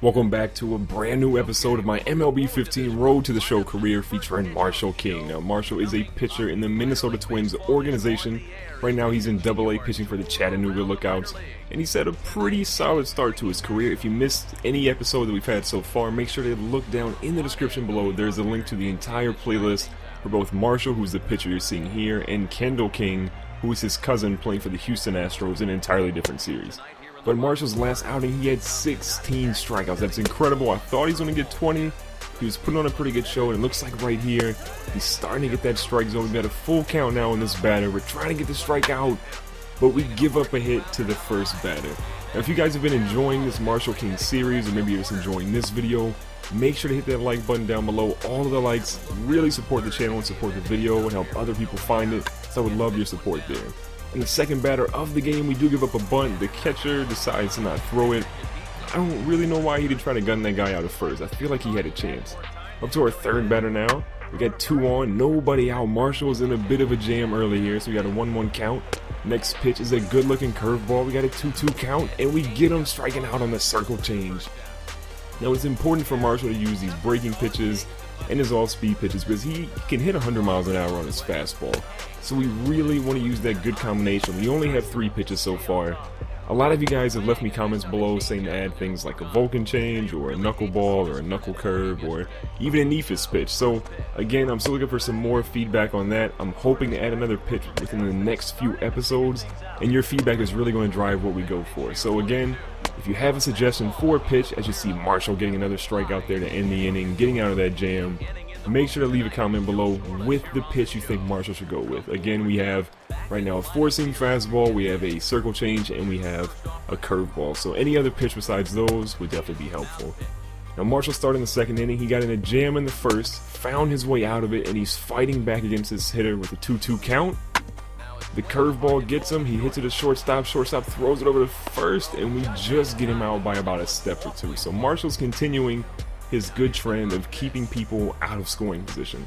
Welcome back to a brand new episode of my MLB 15 Road to the Show career featuring Marshall King. Now, Marshall is a pitcher in the Minnesota Twins organization. Right now, he's in AA pitching for the Chattanooga Lookouts, and he's had a pretty solid start to his career. If you missed any episode that we've had so far, make sure to look down in the description below. There's a link to the entire playlist for both Marshall, who's the pitcher you're seeing here, and Kendall King, who is his cousin playing for the Houston Astros in an entirely different series. But Marshall's last outing, he had 16 strikeouts. That's incredible. I thought he was going to get 20. He was putting on a pretty good show, and it looks like right here, he's starting to get that strike zone. We've got a full count now on this batter. We're trying to get the strike out, but we give up a hit to the first batter. Now, if you guys have been enjoying this Marshall King series, or maybe you're just enjoying this video, make sure to hit that like button down below. All of the likes really support the channel and support the video and help other people find it, so I would love your support there. In the second batter of the game, we do give up a bunt. The catcher decides to not throw it. I don't really know why he didn't try to gun that guy out at first. I feel like he had a chance. Up to our third batter now. We got 2 on, nobody out. Marshall was in a bit of a jam early here, so we got a 1-1 count. Next pitch is a good-looking curveball. We got a 2-2 count, and we get him striking out on the circle change. Now, it's important for Marshall to use these breaking pitches and his off-speed pitches because he can hit 100 miles an hour on his fastball. So we really want to use that good combination. We only have 3 pitches so far. A lot of you guys have left me comments below saying to add things like a Vulcan change or a knuckleball or a knuckle curve or even a Nephis pitch. So again, I'm still looking for some more feedback on that. I'm hoping to add another pitch within the next few episodes, and your feedback is really going to drive what we go for. So again, if you have a suggestion for a pitch, as you see Marshall getting another strikeout there to end the inning, getting out of that jam, make sure to leave a comment below with the pitch you think Marshall should go with. Again, we have right now a 4-seam fastball, we have a circle change, and we have a curveball. So any other pitch besides those would definitely be helpful. Now, Marshall started in the second inning. He got in a jam in the first, found his way out of it, and he's fighting back against his hitter with a 2-2 count. The curveball gets him. He hits it to shortstop. Shortstop throws it over to first, and we just get him out by about a step or 2. So Marshall's continuing his good trend of keeping people out of scoring position.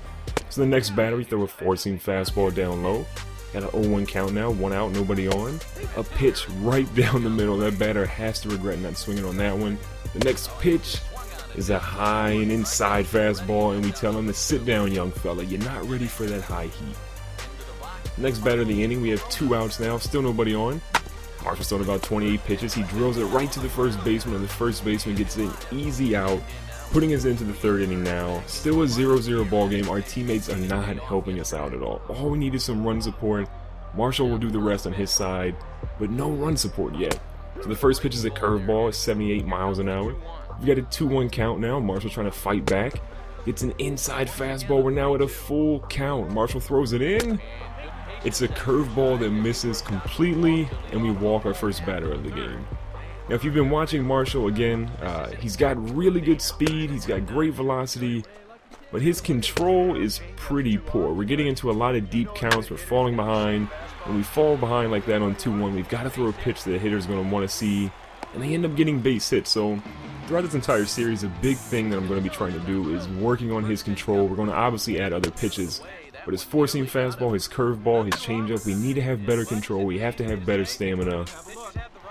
So the next batter, we throw a 4-seam fastball down low. Got an 0-1 count now, 1 out, nobody on. A pitch right down the middle. That batter has to regret not swinging on that one. The next pitch is a high and inside fastball, and we tell him to sit down, young fella. You're not ready for that high heat. Next batter of the inning, we have 2 outs now, still nobody on. Marshall's thrown about 28 pitches. He drills it right to the first baseman, and the first baseman gets an easy out, putting us into the third inning now. Still a 0-0 ball game. Our teammates are not helping us out at all. All we need is some run support. Marshall will do the rest on his side, but no run support yet. So the first pitch is a curveball at 78 miles an hour. We got a 2-1 count now. Marshall trying to fight back. Gets an inside fastball. We're now at a full count. Marshall throws it in. It's a curveball that misses completely, and we walk our first batter of the game. Now, if you've been watching Marshall, again, he's got really good speed, he's got great velocity, but his control is pretty poor. We're getting into a lot of deep counts, we're falling behind. When we fall behind like that on 2-1, we've got to throw a pitch that the hitter's going to want to see, and they end up getting base hits. So throughout this entire series, a big thing that I'm going to be trying to do is working on his control. We're going to obviously add other pitches, but his 4-seam fastball, his curveball, his changeup, we need to have better control, we have to have better stamina.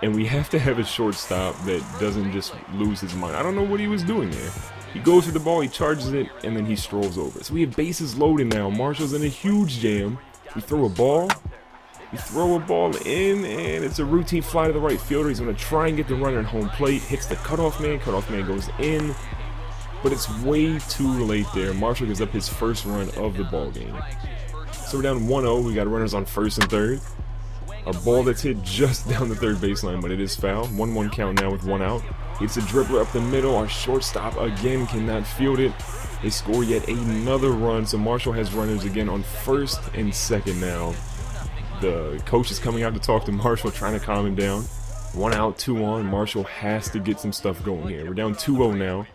And we have to have a shortstop that doesn't just lose his mind. I don't know what he was doing there. He goes for the ball, he charges it, and then he strolls over. So we have bases loaded now. Marshall's in a huge jam. We throw a ball. We throw a ball in, and it's a routine fly to the right fielder. He's going to try and get the runner at home plate. Hits the cutoff man. Cutoff man goes in. But it's way too late there. Marshall gives up his first run of the ball game. So we're down 1-0. We got runners on first and third. A ball that's hit just down the third baseline, but it is foul. 1-1 count now with 1 out. It's a dribbler up the middle. Our shortstop again cannot field it. They score yet another run, so Marshall has runners again on first and second now. The coach is coming out to talk to Marshall, trying to calm him down. 1 out, 2 on. Marshall has to get some stuff going here. We're down 2-0 now.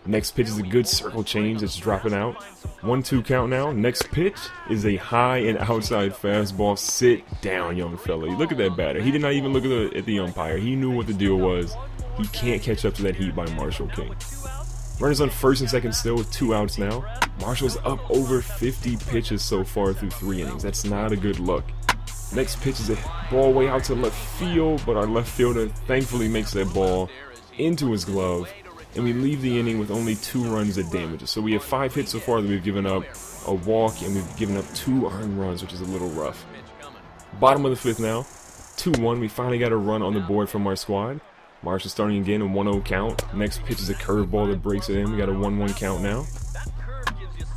Next pitch is a good circle change. It's dropping out. 1-2 count now. Next pitch is a high and outside fastball. Sit down, young fella. Look at that batter. He did not even look at the umpire. He knew what the deal was. He can't catch up to that heat by Marshall King. Runners on first and second still with 2 outs now. Marshall's up over 50 pitches so far through 3 innings. That's not a good look. Next pitch is a ball way out to left field, but our left fielder thankfully makes that ball into his glove, and we leave the inning with only 2 runs that damage us. So we have 5 hits so far that we've given up, a walk, and we've given up 2 earned runs, which is a little rough. Bottom of the 5th now, 2-1. We finally got a run on the board from our squad. Marshall starting again, a 1-0 count. Next pitch is a curveball that breaks it in. We got a 1-1 count now.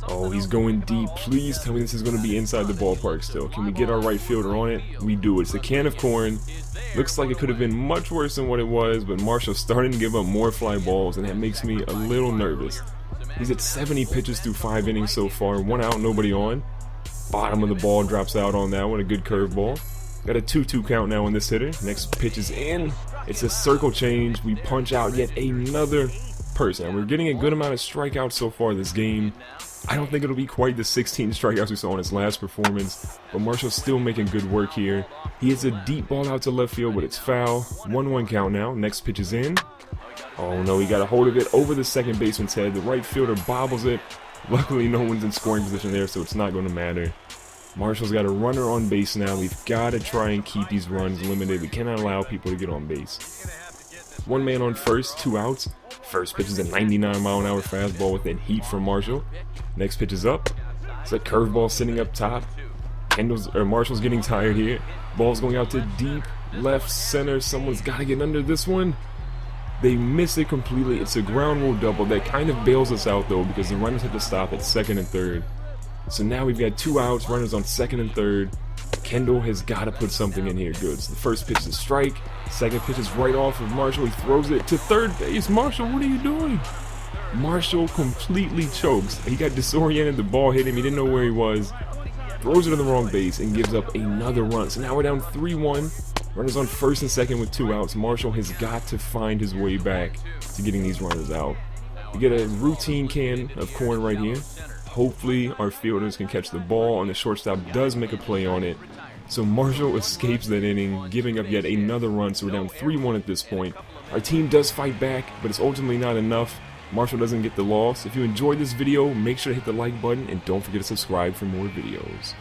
Oh, he's going deep. Please tell me this is going to be inside the ballpark still. Can we get our right fielder on it? We do. It's a can of corn. Looks like it could have been much worse than what it was, but Marshall's starting to give up more fly balls, and that makes me a little nervous. He's at 70 pitches through 5 innings so far. 1 out, nobody on. Bottom of the ball drops out on that one. A good curveball. Got a 2-2 count now on this hitter. Next pitch is in. It's a circle change. We punch out yet another person. We're getting a good amount of strikeouts so far this game. I don't think it'll be quite the 16 strikeouts we saw in his last performance, but Marshall's still making good work here. He hits a deep ball out to left field, but it's foul. 1-1 count now. Next pitch is in. Oh no, he got a hold of it over the second baseman's head. The right fielder bobbles it. Luckily, no one's in scoring position there, so it's not going to matter. Marshall's got a runner on base now. We've got to try and keep these runs limited. We cannot allow people to get on base. 1 man on first, 2 outs. First pitch is a 99-mile-an-hour fastball within heat from Marshall. Next pitch is up. It's a curveball sitting up top. Marshall's getting tired here. Ball's going out to deep left center. Someone's got to get under this one. They miss it completely. It's a ground rule double. That kind of bails us out though, because the runners have to stop at second and third. So now we've got 2 outs, runners on second and third. Kendall has got to put something in here good. So the first pitch is a strike. Second pitch is right off of Marshall. He throws it to third base. Marshall, what are you doing? Marshall completely chokes. He got disoriented. The ball hit him. He didn't know where he was. Throws it to the wrong base and gives up another run. So now we're down 3-1. Runners on first and second with 2 outs. Marshall has got to find his way back to getting these runners out. We get a routine can of corn right here. Hopefully our fielders can catch the ball, and the shortstop does make a play on it. So Marshall escapes that inning, giving up yet another run, so we're down 3-1 at this point. Our team does fight back, but it's ultimately not enough. Marshall doesn't get the loss. If you enjoyed this video, make sure to hit the like button, and don't forget to subscribe for more videos.